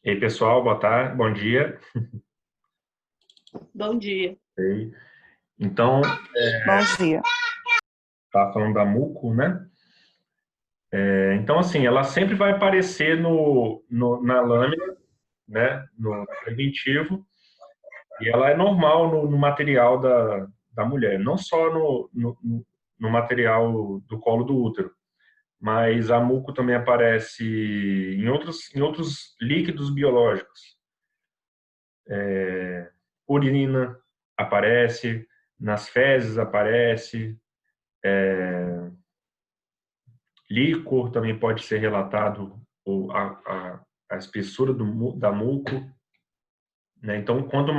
E aí, pessoal, boa tarde, bom dia. Bom dia. Então, Bom dia. tá falando da muco, né? Então, assim, ela sempre vai aparecer na lâmina, né? No preventivo, e ela é normal no material da mulher, não só no material do colo do útero, mas a muco também aparece em outros líquidos biológicos. Urina aparece, nas fezes aparece, líquor também pode ser relatado, ou a espessura da muco, né? Então, quanto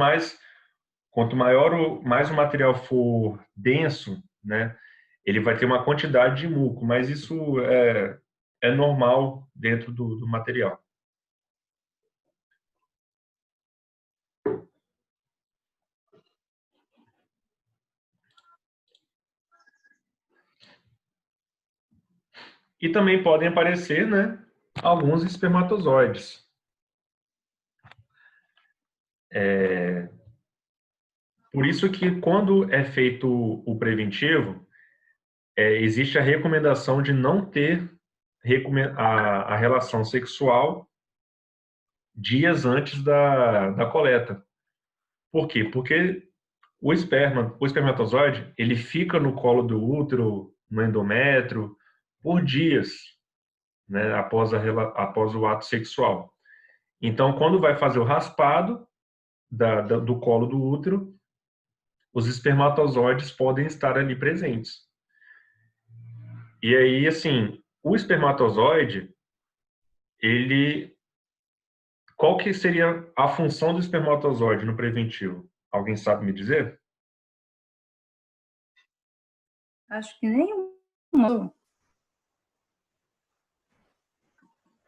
maior mais o material for denso, né, ele vai ter uma quantidade de muco, mas isso é normal dentro do material. E também podem aparecer, né, alguns espermatozoides. Por isso que quando é feito o preventivo, existe a recomendação de não ter a relação sexual dias antes da coleta. Por quê? Porque o espermatozoide, ele fica no colo do útero, no endométrio, por dias, né, após o ato sexual. Então, quando vai fazer o raspado do colo do útero, os espermatozoides podem estar ali presentes. E aí, assim, o espermatozoide, qual que seria a função do espermatozoide no preventivo? Alguém sabe me dizer? Acho que nenhuma.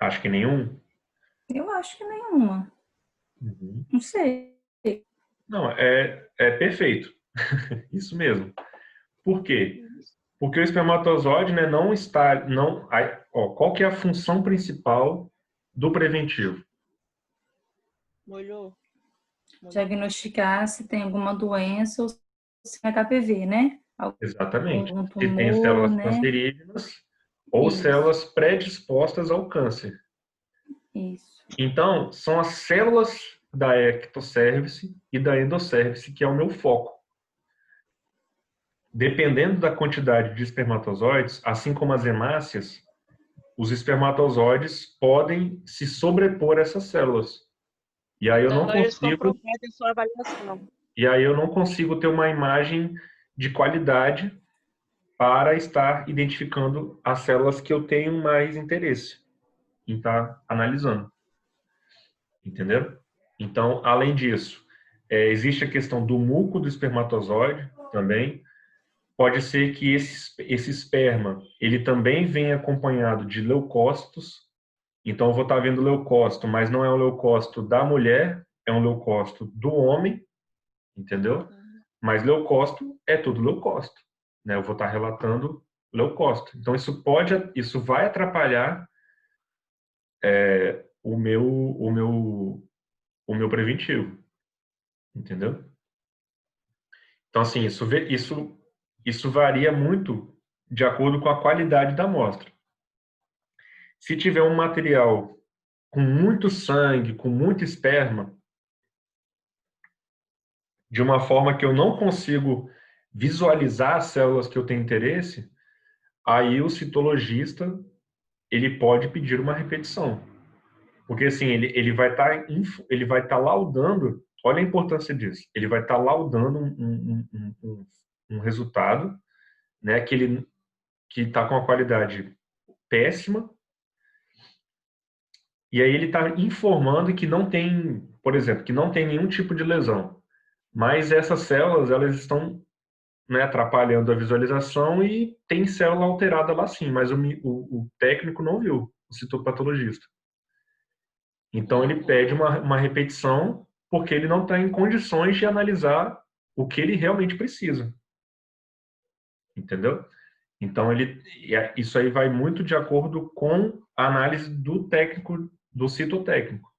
Acho que nenhum. Eu acho que nenhuma. Uhum. Não sei. Não, é perfeito. Isso mesmo. Por quê? Porque o espermatozoide, né, não está... qual que é a função principal do preventivo? Molhou? Diagnosticar se tem alguma doença ou se é HPV, né? Exatamente. Algum Se tem tumor, células né? cancerígenas ou Isso, células predispostas ao câncer. isso. Então, são as células da ectocervice e da endoscervice que é o meu foco. Dependendo da quantidade de espermatozoides, assim como as hemácias, os espermatozoides podem se sobrepor a essas células. E aí eu não Então, eles consigo, comprometem a sua avaliação. ter uma imagem de qualidade para estar identificando as células que eu tenho mais interesse em estar analisando. Entendeu? Então, além disso, existe a questão do muco do espermatozoide também. Pode ser que esse esperma ele também venha acompanhado de leucócitos. Então, eu vou estar vendo leucócito, mas não é um leucócito da mulher, é um leucócito do homem, entendeu? Mas leucócito é tudo leucócito, né? Eu vou estar relatando leucócito. Então, isso vai atrapalhar o meu preventivo, entendeu? Então, assim, isso varia muito de acordo com a qualidade da amostra. Se tiver um material com muito sangue, com muito esperma, de uma forma que eu não consigo visualizar as células que eu tenho interesse, aí o citologista ele pode pedir uma repetição. Porque, assim, ele vai estar laudando, olha a importância disso, ele vai estar laudando um resultado, né, que está com uma qualidade péssima, e aí ele está informando que não tem, por exemplo, que não tem nenhum tipo de lesão. Mas essas células, elas estão, né, atrapalhando a visualização e tem célula alterada lá sim, mas o técnico não viu, o citopatologista. Então ele pede uma repetição porque ele não está em condições de analisar o que ele realmente precisa. Entendeu? Então, isso aí vai muito de acordo com a análise do técnico, do citotécnico,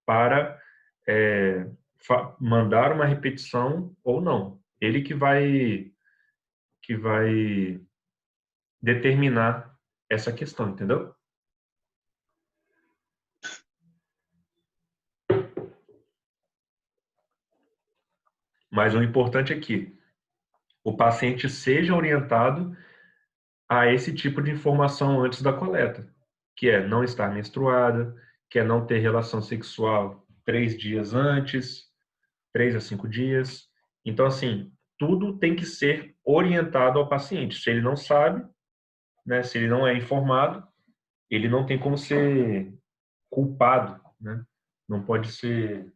para mandar uma repetição ou não. Ele que vai determinar essa questão, entendeu? Mas o importante é que o paciente seja orientado a esse tipo de informação antes da coleta, que é não estar menstruada, que é não ter relação sexual 3 dias antes, 3 a 5 dias. Então, assim, tudo tem que ser orientado ao paciente. Se ele não sabe, né, se ele não é informado, ele não tem como ser culpado, né? Não pode ser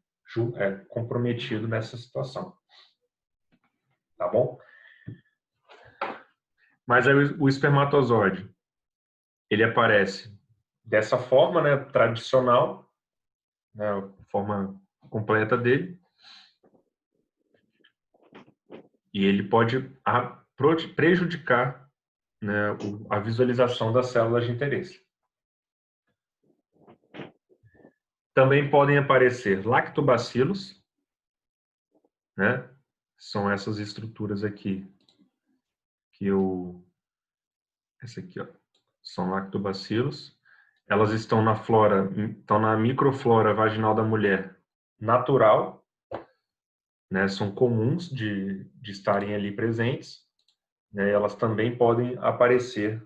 comprometido nessa situação. Tá bom? Mas aí o espermatozoide, ele aparece dessa forma, né, tradicional, né, a forma completa dele, e ele pode prejudicar, né, a visualização das células de interesse. Também podem aparecer lactobacilos, né? São essas estruturas aqui essa aqui, ó, são lactobacilos. Elas estão na microflora vaginal da mulher natural, né? São comuns de estarem ali presentes, né? Elas também podem aparecer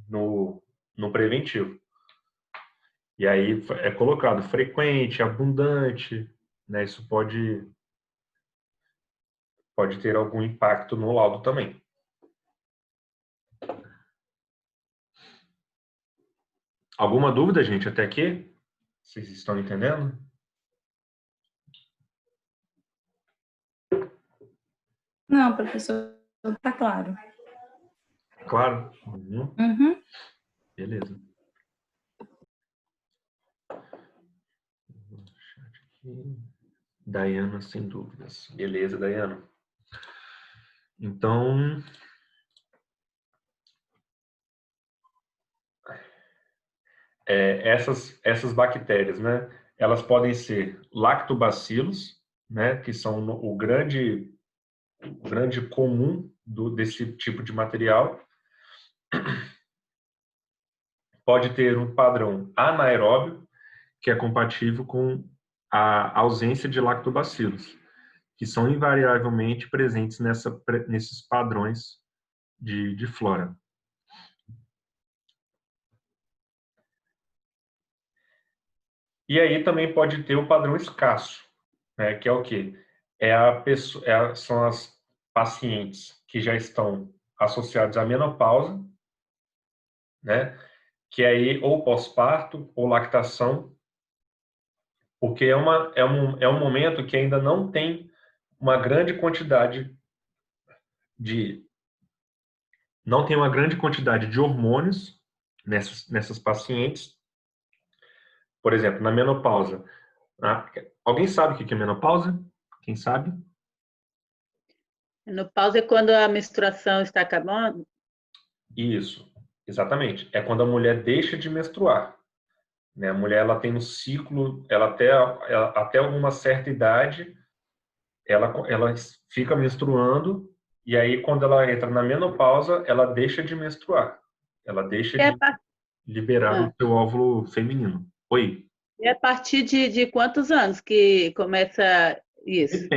no preventivo. E aí é colocado frequente, abundante, né? Isso pode ter algum impacto no laudo também. Alguma dúvida, gente, até aqui? Vocês estão entendendo? Não, professor, está claro. Claro? Uhum. Uhum. Beleza. Daiana, sem dúvidas. Beleza, Daiana. Então, essas bactérias, né? Elas podem ser lactobacilos, né? Que são o grande comum desse tipo de material. Pode ter um padrão anaeróbio, que é compatível com a ausência de lactobacilos, que são invariavelmente presentes nesses padrões de flora. E aí também pode ter o padrão escasso, né, que é o quê? São as pacientes que já estão associados à menopausa, né, que aí ou pós-parto ou lactação, porque é um momento que ainda não tem uma grande quantidade de hormônios nessas pacientes. Por exemplo, na menopausa. Alguém sabe o que é menopausa? Quem sabe? Menopausa é quando a menstruação está acabando? Isso, exatamente. É quando a mulher deixa de menstruar. Né? A mulher ela tem um ciclo, até alguma certa idade, ela fica menstruando, e aí quando ela entra na menopausa, ela deixa de menstruar. Ela deixa de liberar o seu óvulo feminino. Oi? E a partir de quantos anos que começa isso?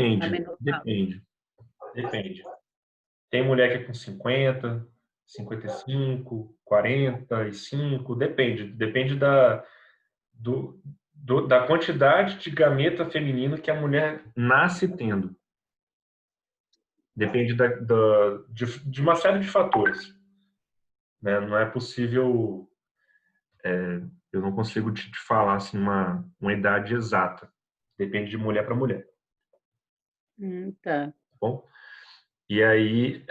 Depende. Tem mulher que é com 50, 55, 45, depende da quantidade de gameta feminino que a mulher nasce tendo. Depende de uma série de fatores. Né? Não é possível, eu não consigo te falar assim, uma idade exata. Depende de mulher para mulher. Tá. Tá bom? E aí,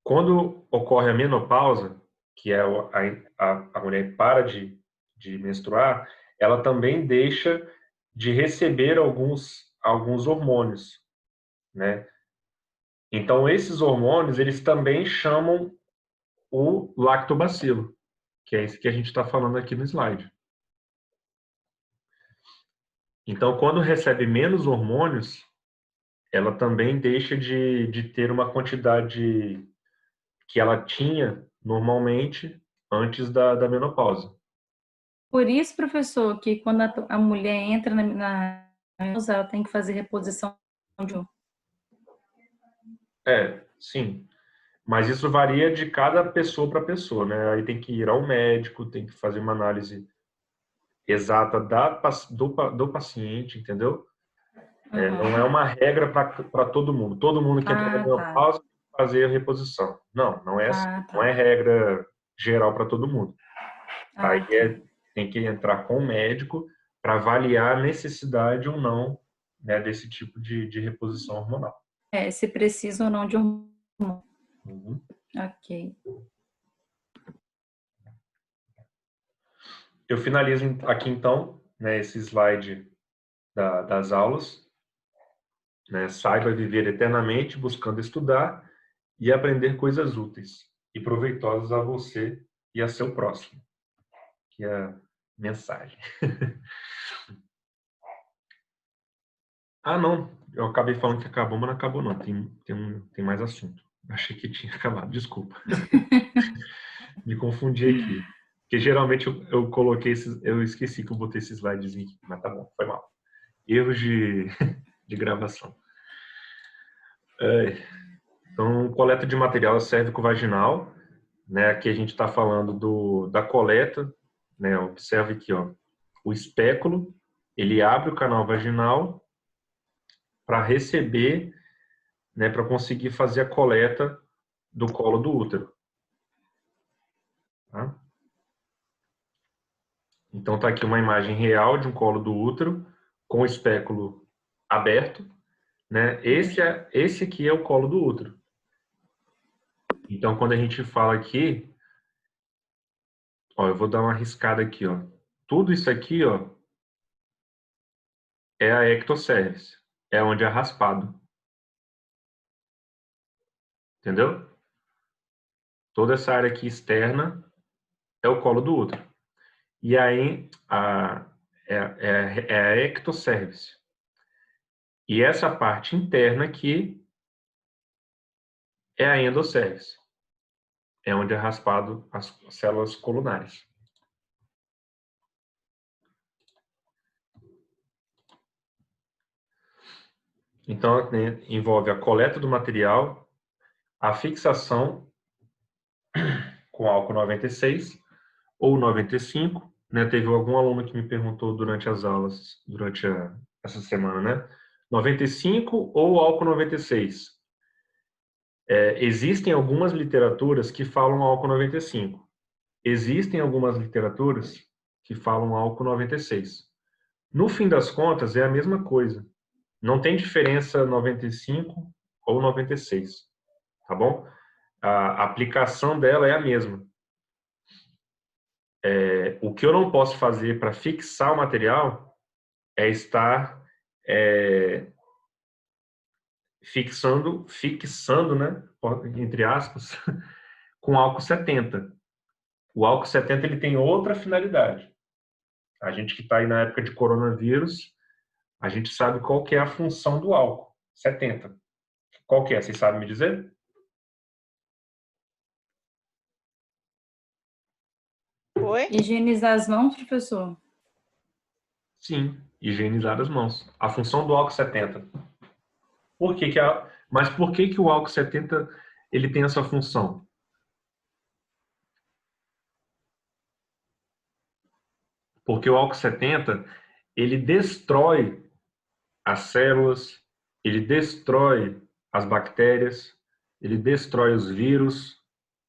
quando ocorre a menopausa, que é a mulher para de menstruar, ela também deixa de receber alguns hormônios, né? Então, esses hormônios, eles também chamam o lactobacilo, que é esse que a gente está falando aqui no slide. Então, quando recebe menos hormônios, ela também deixa de ter uma quantidade que ela tinha normalmente antes da menopausa. Por isso, professor, que quando a mulher entra na menopausa, ela tem que fazer reposição de um. Sim. Mas isso varia de cada pessoa para pessoa, né? Aí tem que ir ao médico, tem que fazer uma análise exata do paciente, entendeu? Não é uma regra para todo mundo. Todo mundo que entra na Ah, tá. menopausa tem que fazer a reposição. Não é assim. Ah, Não tá. é regra geral para todo mundo. Aí Ah, tá. tem que entrar com o médico para avaliar a necessidade ou não, né, desse tipo de reposição hormonal. Se precisa ou não de hormônio. Uhum. Ok. Eu finalizo aqui então, né, esse slide das aulas. Né? Saiba viver eternamente buscando estudar e aprender coisas úteis e proveitosas a você e a seu próximo. Que é a mensagem. Não. Eu acabei falando que acabou, mas não acabou não. Tem mais assunto. Achei que tinha acabado. Desculpa. Me confundi aqui. Porque geralmente eu coloquei eu esqueci que eu botei esse slidezinho aqui. Mas tá bom, foi mal. Erros de gravação. Então, coleta de material cérvico-vaginal, né? Aqui a gente está falando da coleta, né? Observe aqui, ó, o espéculo, ele abre o canal vaginal para receber, né? Para conseguir fazer a coleta do colo do útero. Tá? Então tá aqui uma imagem real de um colo do útero com o espéculo aberto, né? Esse aqui é o colo do útero. Então quando a gente fala aqui, ó, eu vou dar uma riscada aqui, ó. Tudo isso aqui, ó, é a ectocervix, é onde é raspado. Entendeu? Toda essa área aqui externa é o colo do útero. E aí é a ectocervix. E essa parte interna aqui é a endocervix. É onde é raspado as células colunares. Então, né, envolve a coleta do material, a fixação com álcool 96 ou 95. Né? Teve algum aluno que me perguntou durante as aulas, essa semana, né? 95 ou álcool 96? Existem algumas literaturas que falam álcool 95. Existem algumas literaturas que falam álcool 96. No fim das contas, é a mesma coisa. Não tem diferença 95 ou 96, tá bom? A aplicação dela é a mesma. O que eu não posso fazer para fixar o material é estar fixando, né, entre aspas, com álcool 70. O álcool 70 ele tem outra finalidade. A gente que está aí na época de coronavírus, a gente sabe qual que é a função do álcool 70. Qual que é? Vocês sabem me dizer? Oi? Higienizar as mãos, professor? Sim, higienizar as mãos. A função do álcool 70. Mas por que o álcool 70 ele tem essa função? Porque o álcool 70 ele destrói as células, ele destrói as bactérias, ele destrói os vírus,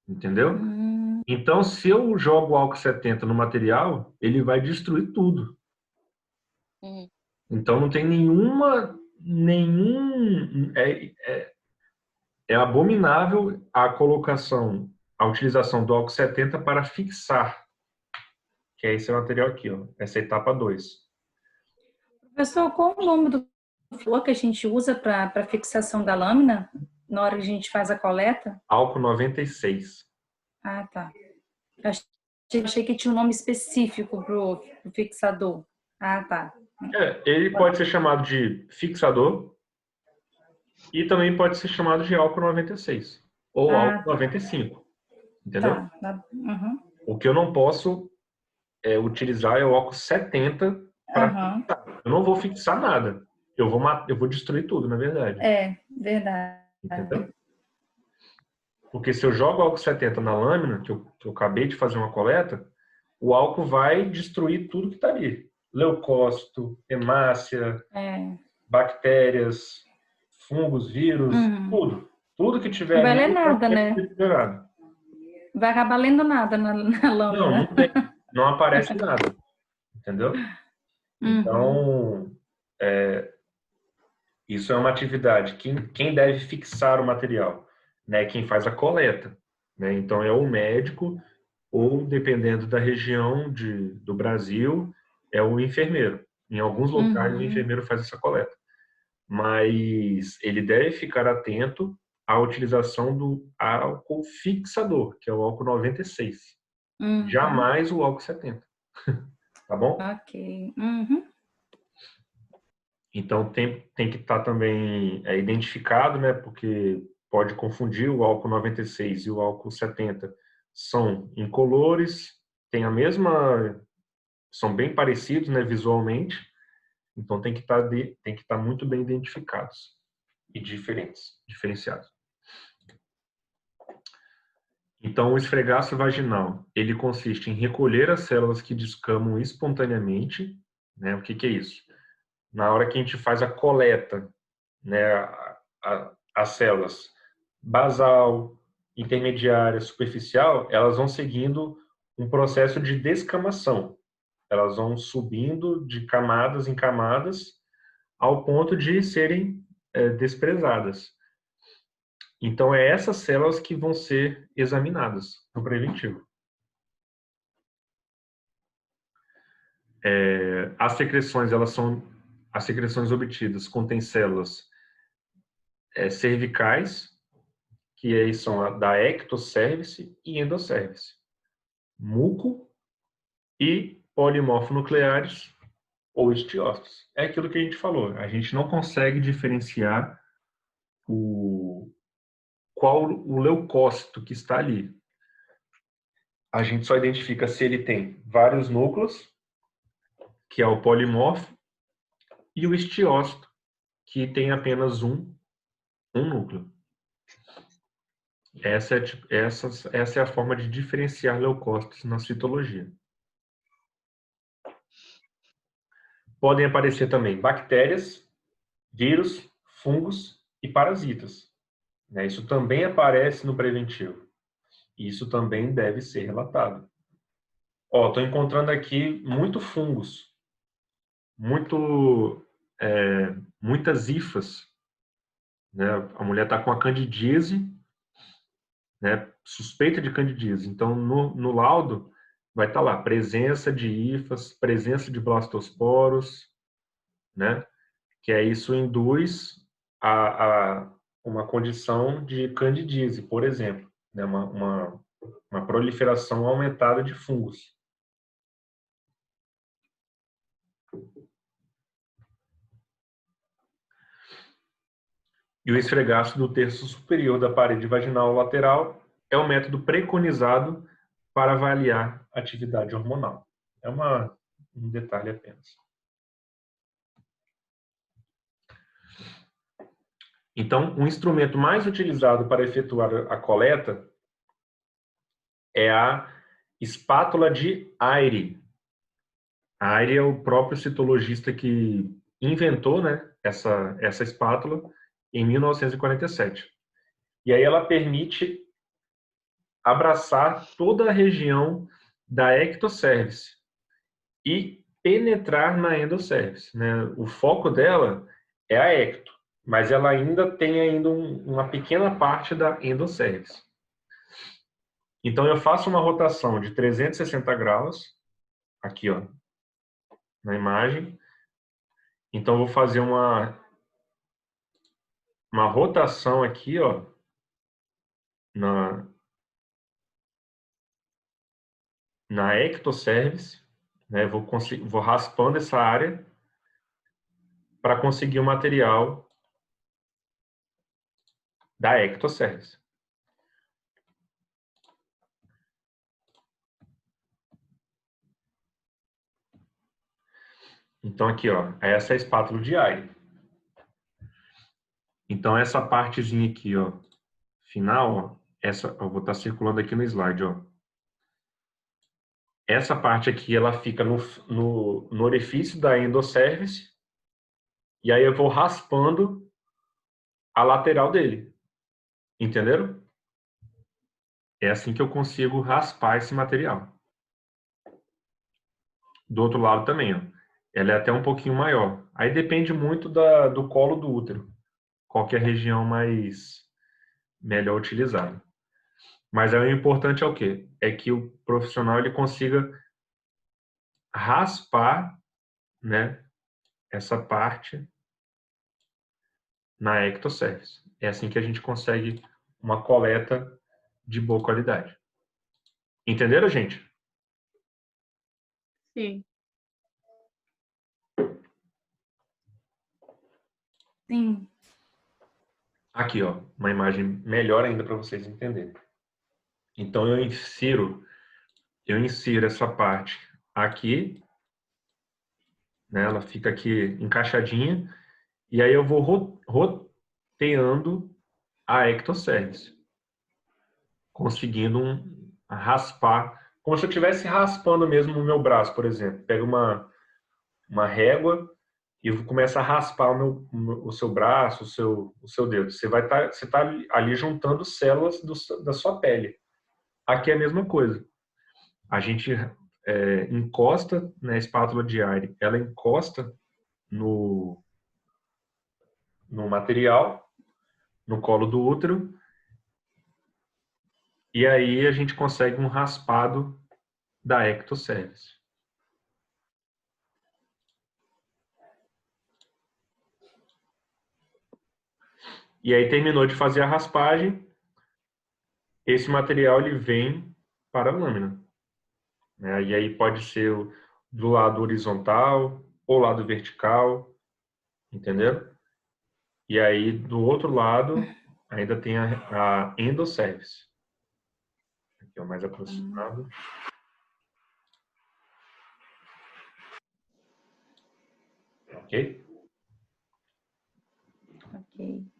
entendeu? Então, se eu jogo álcool 70 no material, ele vai destruir tudo. Então, não tem é abominável a utilização do álcool 70 para fixar, que é esse material aqui, ó, essa etapa 2. Professor, qual o nome do flúor que a gente usa para fixação da lâmina? na hora que a gente faz a coleta? Álcool 96. Ah, tá. Eu achei que tinha um nome específico pro fixador. Ah, tá. Ele pode ser chamado de fixador e também pode ser chamado de álcool 96 ou álcool Ah, tá. 95, entendeu? Uhum. O que eu não posso utilizar é o álcool 70 para Aham. fixar. Eu não vou fixar nada. Eu vou destruir tudo, na verdade. É, verdade. Entendeu? Porque se eu jogo álcool 70 na lâmina, que eu acabei de fazer uma coleta, o álcool vai destruir tudo que está ali. Leucócito, hemácia, É. bactérias, fungos, vírus, Uhum. tudo. Tudo que tiver Não vai ali ler vai nada, ser né? liberado. Vai acabar lendo nada na Não lâmina. tem. Não aparece nada. Entendeu? Uhum. Então, isso é uma atividade. Quem deve fixar o material? Né? Quem faz a coleta. Né? Então, é o médico ou, dependendo da região do Brasil, é o enfermeiro. Em alguns locais, o Uhum. enfermeiro faz essa coleta. Mas ele deve ficar atento à utilização do álcool fixador, que é o álcool 96. Uhum. Jamais o álcool 70. Tá bom? Ok. Uhum. Então tem que estar também identificado, né? Porque pode confundir o álcool 96 e o álcool 70. São incolores, têm a mesma, são bem parecidos, né, visualmente. Então tem que estar muito bem identificados e diferenciados. Então, o esfregaço vaginal, ele consiste em recolher as células que descamam espontaneamente, né? O que é isso? Na hora que a gente faz a coleta, né, as células basal, intermediária, superficial, elas vão seguindo um processo de descamação. Elas vão subindo de camadas em camadas ao ponto de serem desprezadas. Então, é essas células que vão ser examinadas no preventivo. As secreções, as secreções obtidas contêm células cervicais, que aí são a da ectocervice e endocervice, muco e polimorfonucleares ou estiócitos. É aquilo que a gente falou, a gente não consegue diferenciar qual o leucócito que está ali. A gente só identifica se ele tem vários núcleos, que é o polimorfo, e o estiócito, que tem apenas um núcleo. Essa é a forma de diferenciar leucócitos na citologia. Podem aparecer também bactérias, vírus, fungos e parasitas. Né? Isso também aparece no preventivo. Isso também deve ser relatado. Estou encontrando aqui muito fungos, muitas hifas. Né? A mulher está com a candidíase, né? Suspeita de candidíase. Então, no laudo, vai estar lá presença de hifas, presença de blastosporos, né? Que é isso induz a uma condição de candidíase, por exemplo, né? Uma proliferação aumentada de fungos. E o esfregaço do terço superior da parede vaginal lateral é o método preconizado para avaliar a atividade hormonal. É um detalhe apenas. Então, o instrumento mais utilizado para efetuar a coleta é a espátula de Aire. Aire é o próprio citologista que inventou, né, essa espátula em 1947. E aí ela permite abraçar toda a região da ectocervice e penetrar na endocervice, né? O foco dela é a ecto, mas ela ainda tem uma pequena parte da endocervice. Então eu faço uma rotação de 360 graus, aqui ó, na imagem. Então eu vou fazer uma uma rotação aqui, ó, na ectocervice, né? Vou raspando essa área para conseguir o material da ectocervice. Então aqui, ó, essa é a espátula de Ayre. Então essa partezinha aqui, ó, final, ó, essa eu vou estar circulando aqui no slide, ó. Essa parte aqui, ela fica no orifício da endocervice, e aí eu vou raspando a lateral dele. Entenderam? É assim que eu consigo raspar esse material. Do outro lado também, ó. Ela é até um pouquinho maior. Aí depende muito do colo do útero. Qual que é a região mais melhor utilizada. Mas aí o importante é o quê? É que o profissional ele consiga raspar, né, essa parte na ectocervice. É assim que a gente consegue uma coleta de boa qualidade. Entenderam, gente? Sim. Sim. Aqui, ó, uma imagem melhor ainda para vocês entenderem. Então eu insiro essa parte aqui, né? Ela fica aqui encaixadinha e aí eu vou roteando a ectocervice, conseguindo raspar, como se eu estivesse raspando mesmo o meu braço, por exemplo. Pega uma régua e começa a raspar o seu braço, o seu dedo. Você tá ali juntando células da sua pele. Aqui é a mesma coisa. A gente encosta na espátula de Ayre, ela encosta no, no material, no colo do útero, e aí a gente consegue um raspado da ectocervice. E aí terminou de fazer a raspagem, esse material ele vem para a lâmina, né? E aí pode ser do lado horizontal ou lado vertical, entendeu? E aí do outro lado ainda tem a endocervice. Aqui é o mais aproximado. Ok? Ok.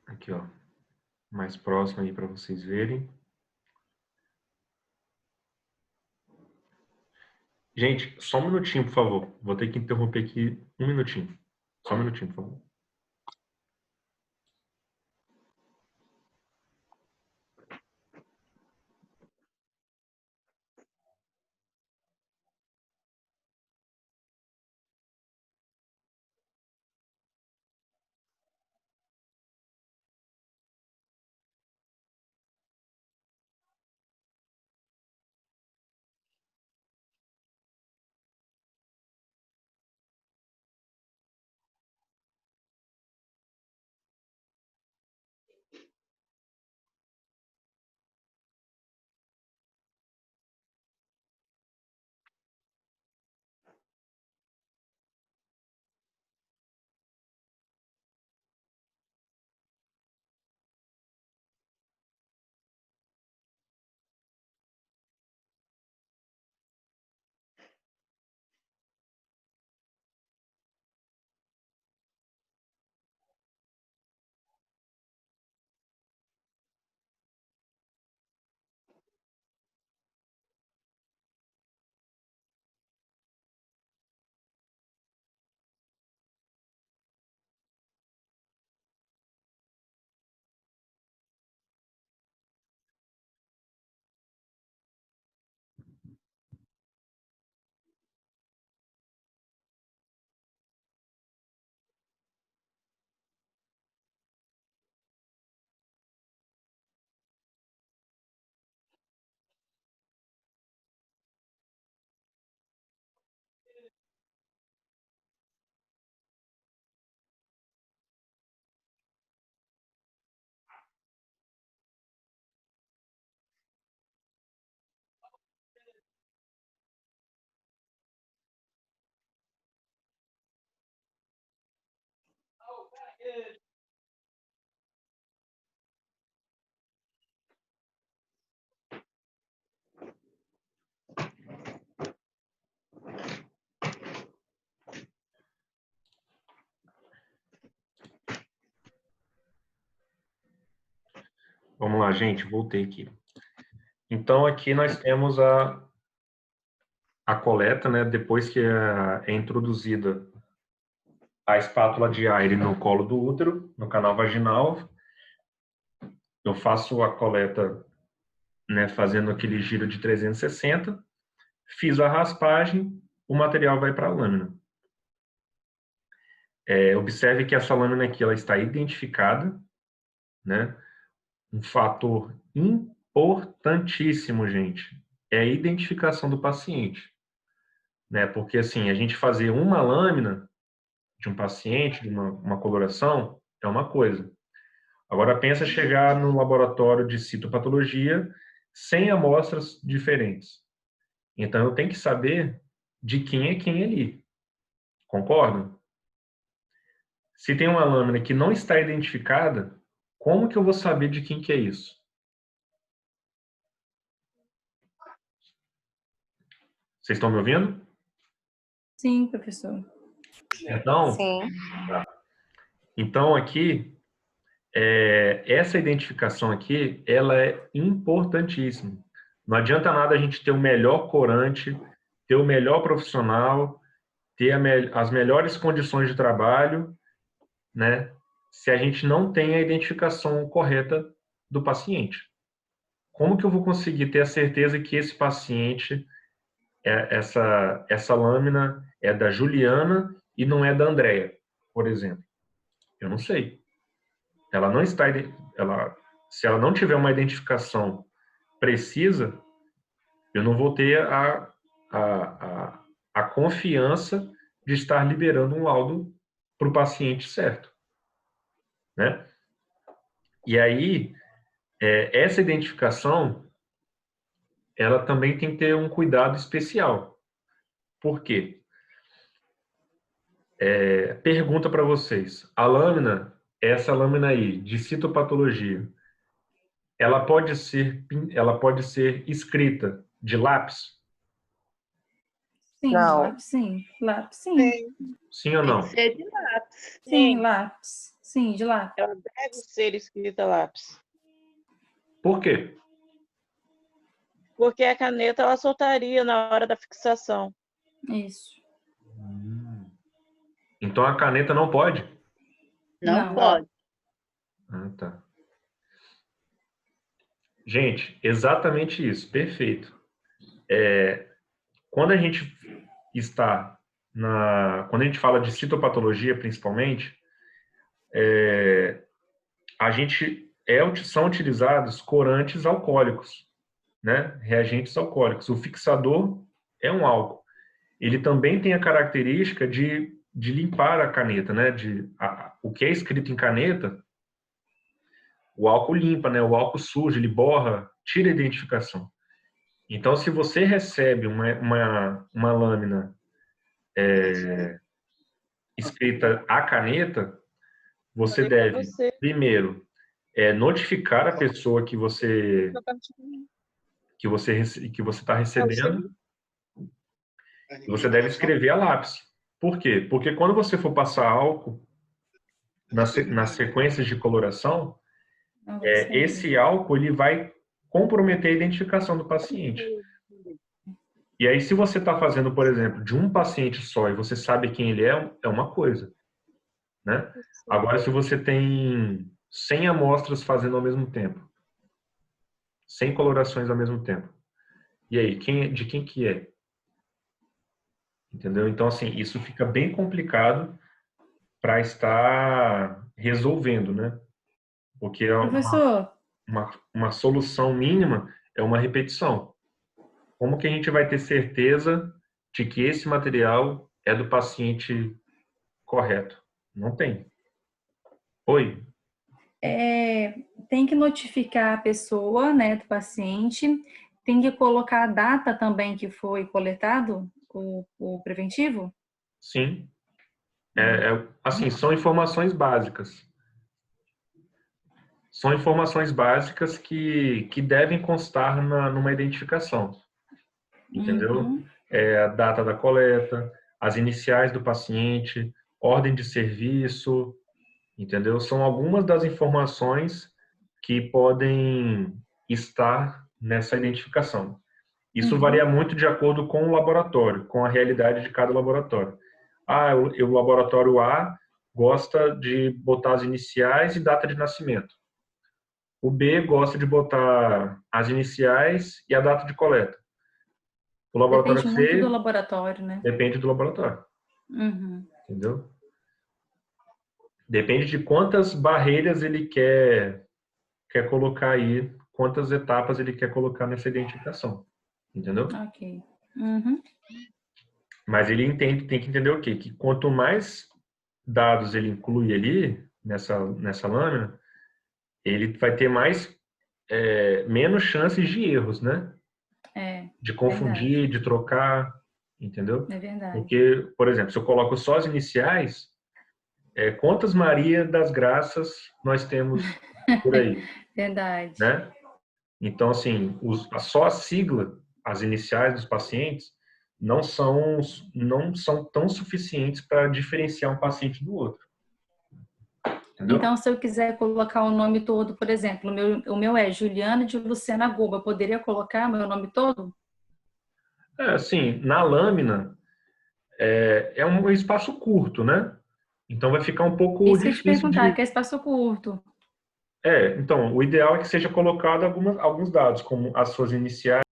Aqui, ó. Mais próximo aí para vocês verem. Gente, só um minutinho, por favor. Vou ter que interromper aqui um minutinho. Só um minutinho, por favor. Vamos lá, gente, voltei aqui. Então, aqui nós temos a coleta, né? Depois que é introduzida a espátula de Aire no colo do útero, no canal vaginal, eu faço a coleta, né, fazendo aquele giro de 360, fiz a raspagem, o material vai para a lâmina. Observe que essa lâmina aqui ela está identificada, né? Um fator importantíssimo, gente, é a identificação do paciente, né? Porque assim, a gente fazer uma lâmina de um paciente, de uma coloração, é uma coisa. Agora pensa chegar no laboratório de citopatologia 100 amostras diferentes. Então eu tenho que saber de quem é quem ali. Concorda? Se tem uma lâmina que não está identificada, como que eu vou saber de quem que é isso? Vocês estão me ouvindo? Sim, professor. Então, Sim. então aqui, essa identificação aqui, ela é importantíssima. Não adianta nada a gente ter o melhor corante, ter o melhor profissional, ter as melhores condições de trabalho, né? Se a gente não tem a identificação correta do paciente. Como que eu vou conseguir ter a certeza que esse paciente, essa lâmina é da Juliana e não é da Andréia, por exemplo? Eu não sei. Ela não está, se ela não tiver uma identificação precisa, eu não vou ter a confiança de estar liberando um laudo para o paciente certo, né? E aí, essa identificação, ela também tem que ter um cuidado especial. Por quê? Pergunta para vocês. A lâmina, essa lâmina aí, de citopatologia, ela pode ser escrita de lápis? Sim, Não. lápis, sim. Lápis, sim. Sim ou Tem não? que ser de lápis. Sim, lápis. Sim, de lápis. Ela deve ser escrita a lápis. Por quê? Porque a caneta ela soltaria na hora da fixação. Isso. Então a caneta não pode? Não. Pode. Ah, tá. Gente, exatamente isso, perfeito. Quando a gente está quando a gente fala de citopatologia, principalmente, são utilizados corantes alcoólicos, né? Reagentes alcoólicos. O fixador é um álcool. Ele também tem a característica de limpar a caneta, né? O que é escrito em caneta, o álcool limpa, né? O álcool suja, ele borra, tira a identificação. Então, se você recebe uma lâmina escrita a caneta, você deve, primeiro, notificar a pessoa que você está recebendo, e você deve escrever a lápis. Por quê? Porque quando você for passar álcool nas sequências de coloração, esse álcool ele vai comprometer a identificação do paciente. E aí, se você está fazendo, por exemplo, de um paciente só e você sabe quem ele é uma coisa, né? Agora, se você tem 100 amostras fazendo ao mesmo tempo, 100 colorações ao mesmo tempo, e aí, de quem que é? Entendeu? Então, assim, isso fica bem complicado para estar resolvendo, né? Porque Professor, uma solução mínima é uma repetição. Como que a gente vai ter certeza de que esse material é do paciente correto? Não tem. Oi? tem que notificar a pessoa, né, do paciente, tem que colocar a data também que foi coletado, o preventivo? Sim. Assim, são informações básicas. São informações básicas que devem constar numa identificação, entendeu? Uhum. A data da coleta, as iniciais do paciente, ordem de serviço, entendeu? São algumas das informações que podem estar nessa identificação. Isso Uhum. varia muito de acordo com o laboratório, com a realidade de cada laboratório. O laboratório A gosta de botar as iniciais e data de nascimento. O B gosta de botar as iniciais e a data de coleta. O laboratório Depende muito do C laboratório, né? depende do laboratório, Uhum. entendeu? Depende de quantas barreiras ele quer colocar aí, quantas etapas ele quer colocar nessa identificação, entendeu? Ok. Uhum. Mas ele tem que entender o quê? Que quanto mais dados ele inclui ali nessa lâmina, ele vai ter menos chances de erros, né? É, De verdade. confundir, de trocar, entendeu? É verdade. Porque, por exemplo, se eu coloco só as iniciais, quantas Maria das Graças nós temos por aí, Verdade. né? Então, assim, só a sigla, as iniciais dos pacientes, não são tão suficientes para diferenciar um paciente do outro, entendeu? Então, se eu quiser colocar o nome todo, por exemplo, o meu é Juliana de Luciana Goba, eu poderia colocar meu nome todo? Assim, na lâmina, é um espaço curto, né? Então vai ficar um pouco Isso que eu ia te difícil perguntar, de. que é espaço curto. Então, o ideal é que seja colocado alguns dados, como as suas iniciais.